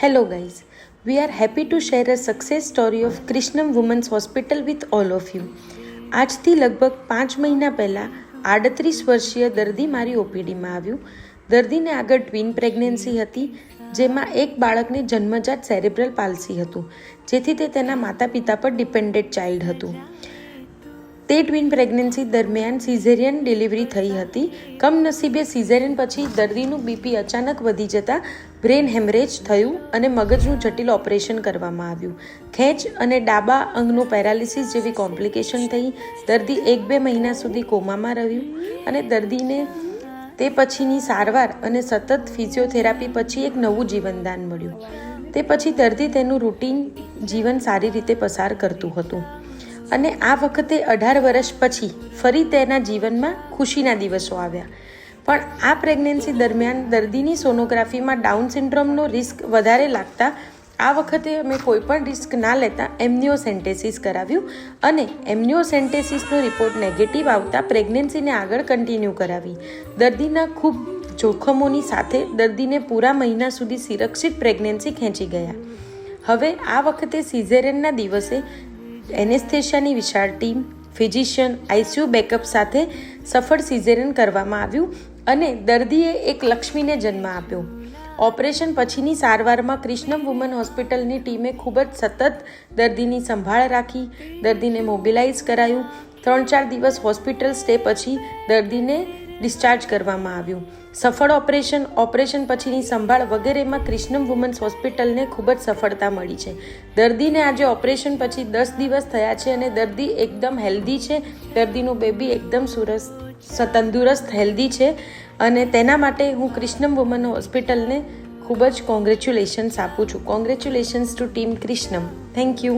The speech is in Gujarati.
Hello guys, we are happy to share a success story of Krishnam Women's Hospital with all of you. આજથી લગભગ 5 મહિના પહેલાં 38 વર્ષીય દર્દી મારી ઓપીડીમાં આવ્યું. દર્દીને આગળ ટ્વિન પ્રેગ્નન્સી હતી, જેમાં એક બાળકને જન્મજાત સેરેબ્રલ પાલ્સી હતું, જેથી તે તેના માતા પિતા પર ડિપેન્ડેન્ટ ચાઇલ્ડ હતું. તે ટ્વિન પ્રેગ્નન્સી દરમિયાન સિઝેરિયન ડિલિવરી થઈ હતી. કમનસીબે સિઝેરિયન પછી દર્દીનું બીપી અચાનક વધી જતાં બ્રેન હેમરેજ થયું અને મગજનું જટિલ ઓપરેશન કરવામાં આવ્યું. ખેંચ અને ડાબા અંગનું પેરાલિસિસ જેવી કોમ્પ્લિકેશન થઈ. દર્દી 1-2 મહિના સુધી કોમામાં રહ્યું અને દર્દીને તે પછીની સારવાર અને સતત ફિઝિયોથેરાપી પછી એક નવું જીવનદાન મળ્યું. તે પછી દર્દી તેનું રૂટીન જીવન સારી રીતે પસાર કરતું હતું અને આ વખતે 18 વર્ષ પછી ફરી તેના જીવનમાં ખુશીના દિવસો આવ્યા. પણ આ પ્રેગ્નન્સી દરમિયાન દર્દીની સોનોગ્રાફીમાં ડાઉન સિન્ડ્રોમનો રિસ્ક વધારે લાગતા આ વખતે અમે કોઈ પણ રિસ્ક ના લેતા એમ્નિયોસેન્ટેસિસ કરાવ્યું અને એમ્નિયોસેન્ટેસિસનો રિપોર્ટ નેગેટિવ આવતા પ્રેગ્નન્સીને આગળ કન્ટિન્યુ કરાવી. દર્દીના ખૂબ જોખમોની સાથે દર્દીને પૂરા મહિના સુધી સુરક્ષિત પ્રેગ્નન્સી ખેંચી ગયા. હવે આ વખતે સિઝેરિયનના દિવસે એનેસ્થેશિયાની વિશાળ ટીમ, ફિઝિશિયન, આઈસીયુ બેકઅપ સાથે સફળ સિઝેરિયન કરવામાં આવ્યું અને દર્દીએ એક લક્ષ્મીને જન્મ આપ્યો. ઓપરેશન પછીની સારવારમાં ક્રિષ્નમ વુમન હોસ્પિટલની ટીમે ખૂબ જ સતત દર્દીની સંભાળ રાખી. દર્દીને મોબિલાઇઝ કરાયું. 3-4 દિવસ હોસ્પિટલ સ્ટે પછી દર્દીને ડિસ્ચાર્જ કરવામાં આવ્યું. સફળ ઓપરેશન પછીની સંભાળ વગેરેમાં ક્રિષ્નમ વુમન્સ હોસ્પિટલને ખૂબ જ સફળતા મળી છે. દર્દીને આજે ઓપરેશન પછી 10 દિવસ થયા છે અને દર્દી એકદમ હેલ્ધી છે. દર્દીનું બેબી એકદમ તંદુરસ્ત હેલ્ધી છે અને તેના માટે હું ક્રિષ્નમ વુમન હોસ્પિટલને ખૂબ જ કોંગ્રેચ્યુલેશન્સ આપું છું. Congratulations to team Krishnam. Thank you.